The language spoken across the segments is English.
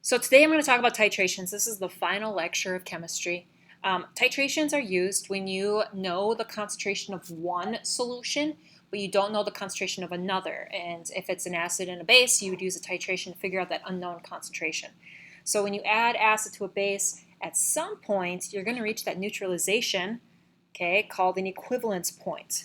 So today I'm going to talk about titrations. This is the final lecture of chemistry. Titrations are used when you know the concentration of one solution, but you don't know the concentration of another. And if it's an acid and a base, you would use a titration to figure out that unknown concentration. So when you add acid to a base, at some point you're going to reach that neutralization, okay, called an equivalence point.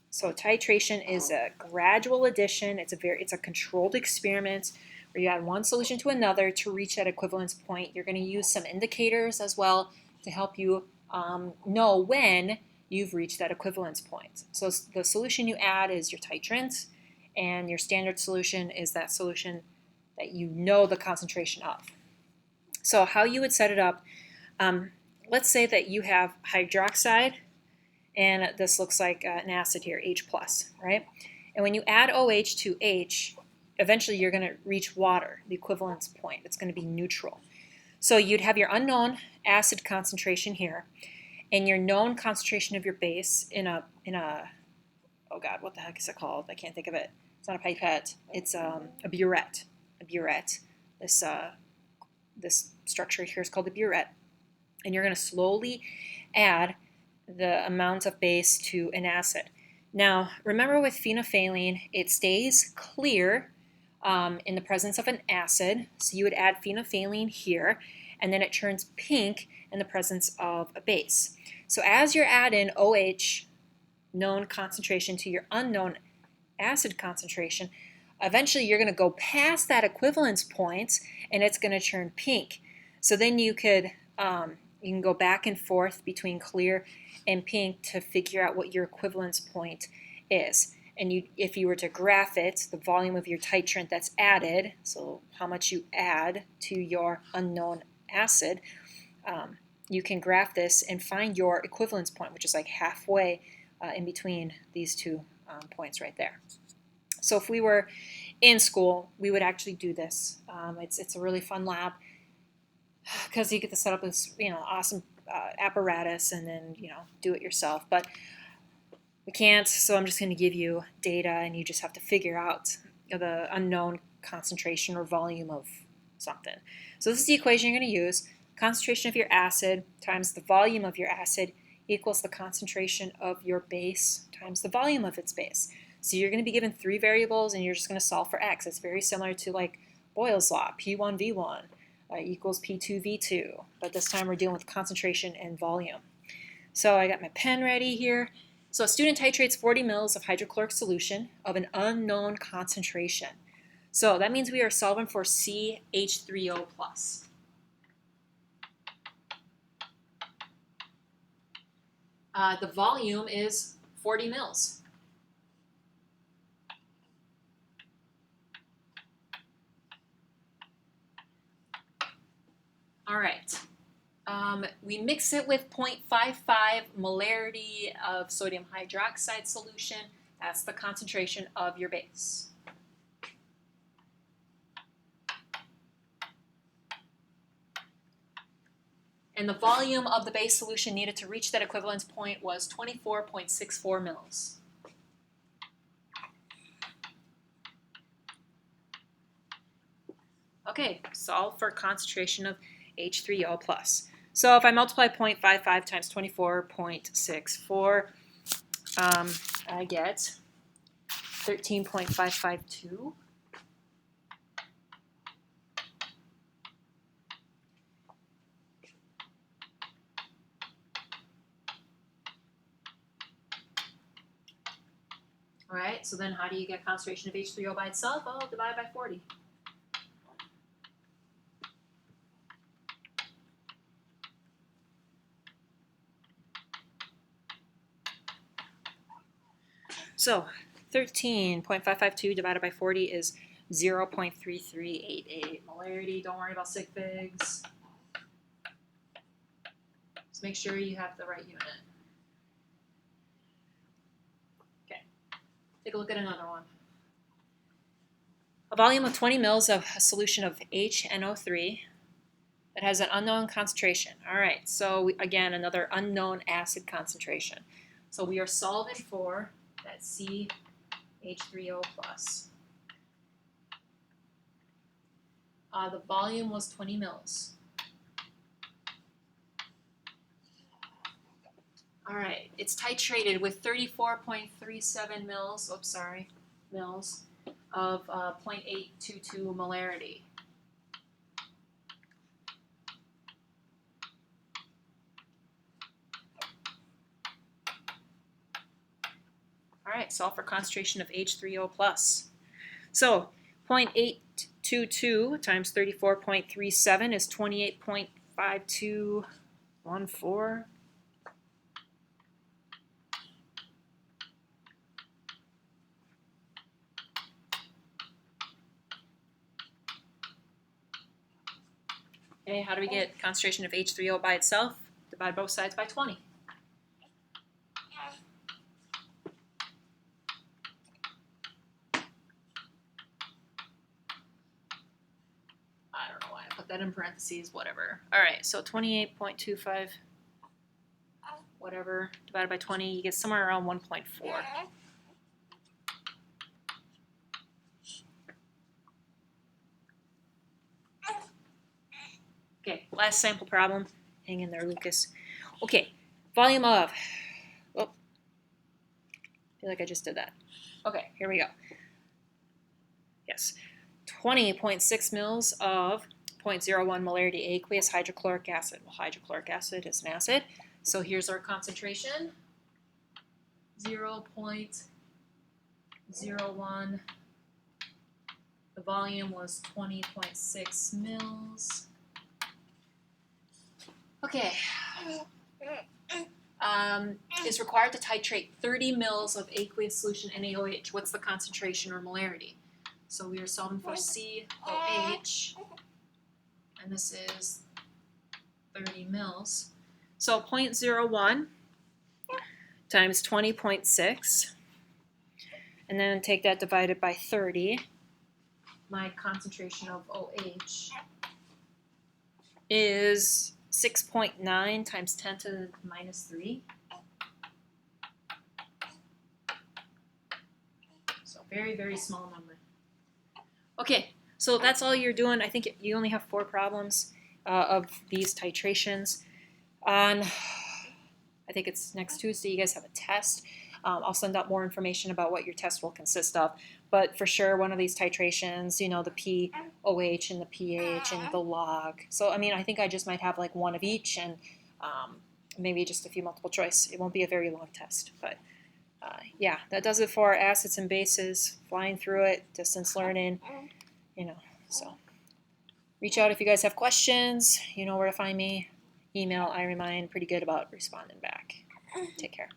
So titration is a gradual addition. It's a controlled experiment where you add one solution to another to reach that equivalence point. You're going to use some indicators as well to help you know when you've reached that equivalence point. So the solution you add is your titrant, and your standard solution is that solution that you know the concentration of. So how you would set it up, let's say that you have hydroxide, and this looks like an acid here, H+, right? And when you add OH to H, eventually you're going to reach water, the equivalence point. It's going to be neutral. So you'd have your unknown acid concentration here, and your known concentration of your base in a oh god, what the heck is it called? I can't think of it. It's not a pipette. It's a burette. A burette. This structure here is called a burette, and you're going to slowly add the amount of base to an acid. Now, remember with phenolphthalein, it stays clear in the presence of an acid. So you would add phenolphthalein here, and then it turns pink in the presence of a base. So as you're adding OH, known concentration, to your unknown acid concentration, eventually you're going to go past that equivalence point, and it's going to turn pink. So then you can go back and forth between clear and pink to figure out what your equivalence point is. And if you were to graph it, the volume of your titrant that's added, so how much you add to your unknown acid, you can graph this and find your equivalence point, which is like halfway in between these two points right there. So if we were in school, we would actually do this. It's a really fun lab because you get to set up this awesome apparatus and then do it yourself. But we can't, so I'm just going to give you data, and you just have to figure out the unknown concentration or volume of something. So this is the equation you're going to use. Concentration of your acid times the volume of your acid equals the concentration of your base times the volume of its base. So you're going to be given three variables, and you're just going to solve for x. It's very similar to like Boyle's law, P1V1 equals P2V2, but this time we're dealing with concentration and volume. So I got my pen ready here. So a student titrates 40 mils of hydrochloric solution of an unknown concentration. So that means we are solving for CH3O+. The volume is 40 mils. All right. We mix it with 0.55 molarity of sodium hydroxide solution. That's the concentration of your base. And the volume of the base solution needed to reach that equivalence point was 24.64 mils. Okay, solve for concentration of H3O+. So if I multiply 0.55 times 24.64, I get 13.552. All right, so then how do you get concentration of H3O by itself? Oh, divide by 40. So 13.552 divided by 40 is 0.3388 molarity. Don't worry about sig figs. Just make sure you have the right unit. Okay, take a look at another one. A volume of 20 mils of a solution of HNO3 that has an unknown concentration. All right, so again, another unknown acid concentration. So we are solving for that CH3O+. The volume was 20 mils. All right, it's titrated with 34.37 mils, oops, sorry, mils of 0.822 molarity. All right, solve for concentration of H3O plus. So 0.822 times 34.37 is 28.5214. Okay, how do we get concentration of H3O by itself? Divide both sides by 20. I don't know why I put that in parentheses, whatever. All right, so 28.25, whatever, divided by 20, you get somewhere around 1.4. Okay, last sample problem. Hang in there, Lucas. Okay, volume of, oh, I feel like I just did that. Okay, here we go. Yes, 20.6 mils of 0.01 molarity aqueous hydrochloric acid. Well, hydrochloric acid is an acid. So here's our concentration, 0.01. The volume was 20.6 mils. Okay. Is required to titrate 30 mils of aqueous solution NaOH. What's the concentration or molarity? So we are solving for COH, and this is 30 mils. So 0.01 times 20.6, and then take that divided by 30. My concentration of OH is 6.9 times 10 to the minus 3. So very, very small number. Okay, so that's all you're doing. I think you only have 4 problems of these titrations. On, I think it's next Tuesday, you guys have a test. I'll send out more information about what your test will consist of. But for sure, one of these titrations, you know, the POH and the pH and the log. So, I mean, I think I just might have like one of each and maybe just a few multiple choice. It won't be a very long test. But yeah, that does it for acids and bases, flying through it, distance learning, you know. So reach out if you guys have questions. You know where to find me. Email, I remind, pretty good about responding back. Take care.